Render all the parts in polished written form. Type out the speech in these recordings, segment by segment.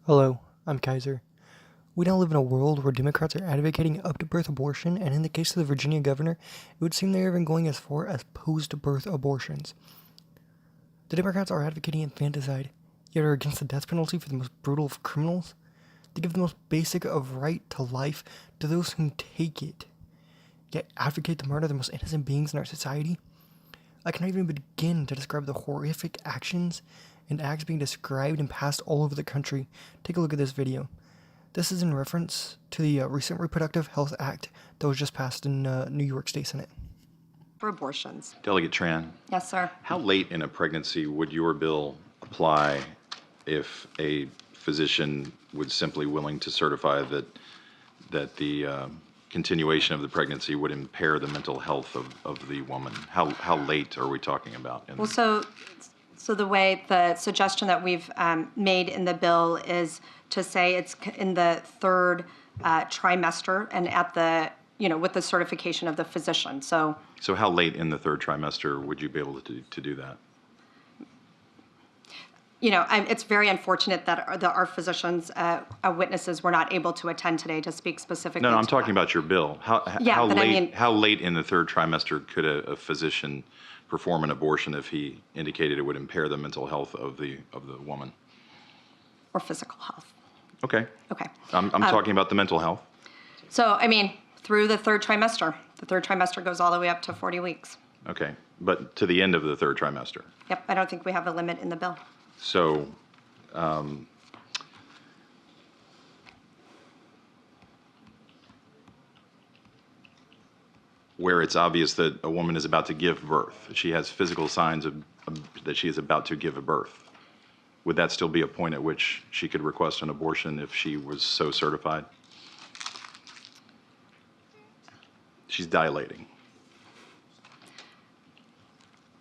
Hello, I'm Kaiser. We now live in a world where Democrats are advocating up-to-birth abortion, and in the case of the Virginia governor, it would seem they're even going as far as post-birth abortions. The Democrats are advocating infanticide, yet are against the death penalty for the most brutal of criminals. They give the most basic of right to life to those who take it, yet advocate the murder of the most innocent beings in our society. I cannot even begin to describe the horrific actions and acts being described and passed all over the country. Take a look at this video. This is in reference to the recent Reproductive Health Act that was just passed in New York State Senate. For abortions. Delegate Tran. Yes, sir. How late in a pregnancy would your bill apply if a physician was simply willing to certify that the continuation of the pregnancy would impair the mental health of the woman? How late are we talking about? Well, so the way the suggestion that we've made in the bill is to say it's in the third trimester and at the, with the certification of the physician. So how late in the third trimester would you be able to do that? It's very unfortunate that our physicians, witnesses, were not able to attend today to speak specifically. No, I'm talking about your bill. How late in the third trimester could a physician perform an abortion if he indicated it would impair the mental health of the woman? Or physical health. Okay. Okay. I'm talking about the mental health. So, through the third trimester. The third trimester goes all the way up to 40 weeks. Okay. But to the end of the third trimester. Yep. I don't think we have a limit in the bill. So, where it's obvious that a woman is about to give birth, she has physical signs that she is about to give a birth, would that still be a point at which she could request an abortion if she was so certified? She's dilating.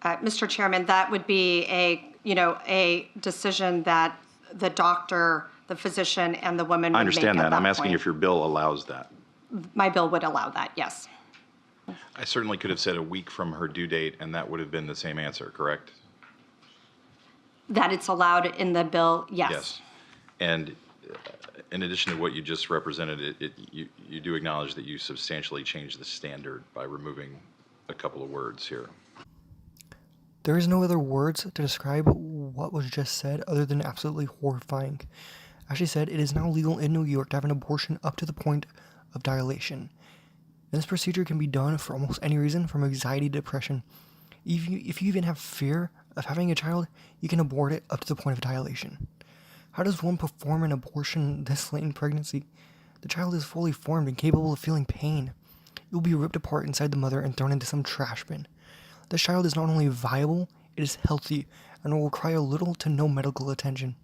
Mr. Chairman, that would be a decision that the doctor, the physician, and the woman would make. I understand that. I'm asking point. if your bill allows that. My bill would allow that, yes. I certainly could have said a week from her due date, and that would have been the same answer, correct? That it's allowed in the bill, yes. Yes. And in addition to what you just represented, you do acknowledge that you substantially changed the standard by removing a couple of words here. There is no other words to describe what was just said other than absolutely horrifying. As she said, it is now legal in New York to have an abortion up to the point of dilation. And this procedure can be done for almost any reason, from anxiety to depression. If you even have fear of having a child, you can abort it up to the point of dilation. How does one perform an abortion this late in pregnancy? The child is fully formed and capable of feeling pain. It will be ripped apart inside the mother and thrown into some trash bin. This child is not only viable, it is healthy, and will require little to no medical attention.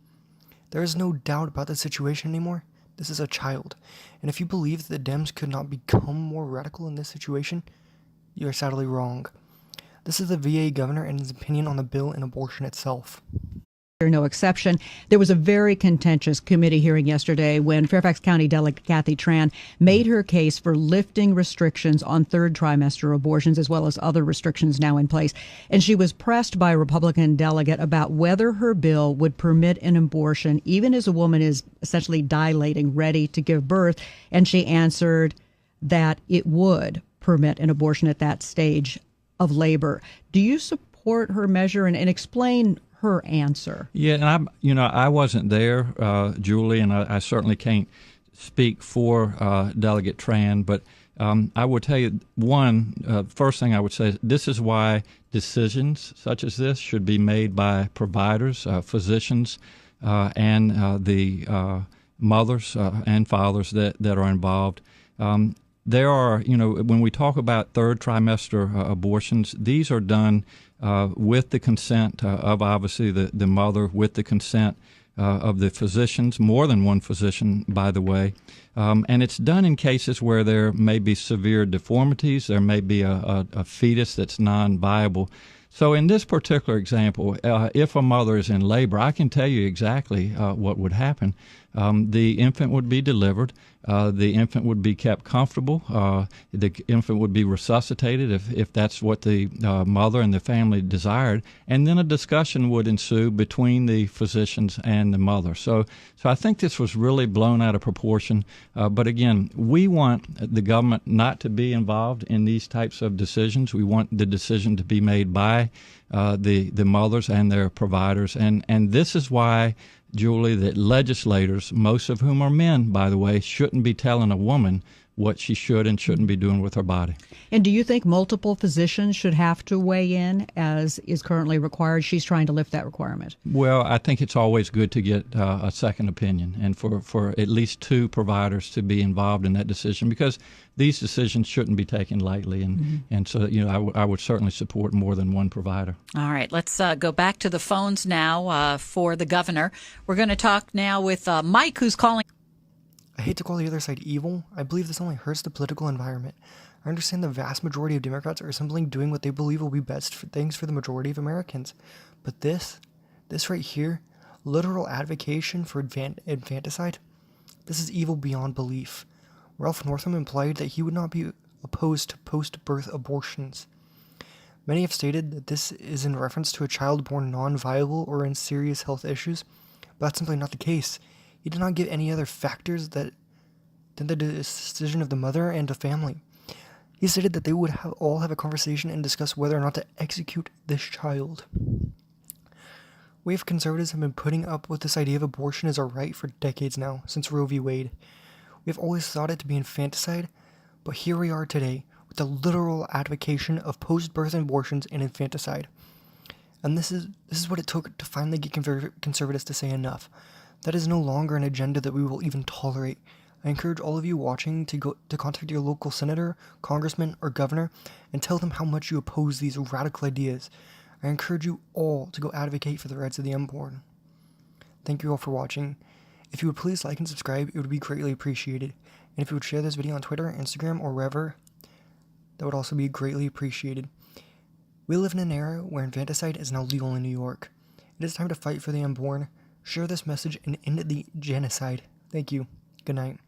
There is no doubt about the situation anymore. This is a child, and if you believe that the Dems could not become more radical in this situation, you are sadly wrong. This is the VA governor and his opinion on the bill and abortion itself. No exception. There was a very contentious committee hearing yesterday when Fairfax County Delegate Kathy Tran made her case for lifting restrictions on third trimester abortions, as well as other restrictions now in place. And she was pressed by a Republican delegate about whether her bill would permit an abortion even as a woman is essentially dilating, ready to give birth. And she answered that it would permit an abortion at that stage of labor. Do you support her measure and explain her answer? Yeah, and I wasn't there, Julie, and I certainly can't speak for Delegate Tran, but I will tell you first thing I would say is this is why decisions such as this should be made by providers, physicians, and the mothers and fathers that are involved. There are, when we talk about third trimester abortions, these are done with the consent of obviously the mother, with the consent of the physicians, more than one physician, by the way. And it's done in cases where there may be severe deformities, there may be a fetus that's non-viable. So in this particular example, if a mother is in labor, I can tell you exactly what would happen. The infant would be delivered. The infant would be kept comfortable. The infant would be resuscitated if that's what the mother and the family desired. And then a discussion would ensue between the physicians and the mother. So I think this was really blown out of proportion. But again, we want the government not to be involved in these types of decisions. We want the decision to be made by the mothers and their providers. And this is why, Julie, that legislators, most of whom are men, by the way, shouldn't be telling a woman what she should and shouldn't be doing with her body. And do you think multiple physicians should have to weigh in, as is currently required? She's trying to lift that requirement. Well, I think it's always good to get a second opinion, and for at least two providers to be involved in that decision, because these decisions shouldn't be taken lightly. And so, I would certainly support more than one provider. All right, let's go back to the phones now for the governor. We're going to talk now with Mike, who's calling. I hate to call the other side evil. I believe this only hurts the political environment. I understand the vast majority of Democrats are simply doing what they believe will be best for things for the majority of Americans. But this right here, literal advocation for infanticide, this is evil beyond belief. Ralph Northam implied that he would not be opposed to post-birth abortions. Many have stated that this is in reference to a child born non-viable or in serious health issues, but that's simply not the case. He did not give any other factors than the decision of the mother and the family. He stated that they would all have a conversation and discuss whether or not to execute this child. We of conservatives have been putting up with this idea of abortion as a right for decades now, since Roe v. Wade. We have always thought it to be infanticide, but here we are today with the literal advocation of post-birth abortions and infanticide. And this is what it took to finally get conservatives to say enough. That is no longer an agenda that we will even tolerate. I encourage all of you watching to contact your local senator, congressman, or governor and tell them how much you oppose these radical ideas. I encourage you all to go advocate for the rights of the unborn. Thank you all for watching. If you would please like and subscribe, it would be greatly appreciated. And if you would share this video on Twitter, Instagram, or wherever, that would also be greatly appreciated. We live in an era where infanticide is now legal in New York. It is time to fight for the unborn. Share this message and end the genocide. Thank you. Good night.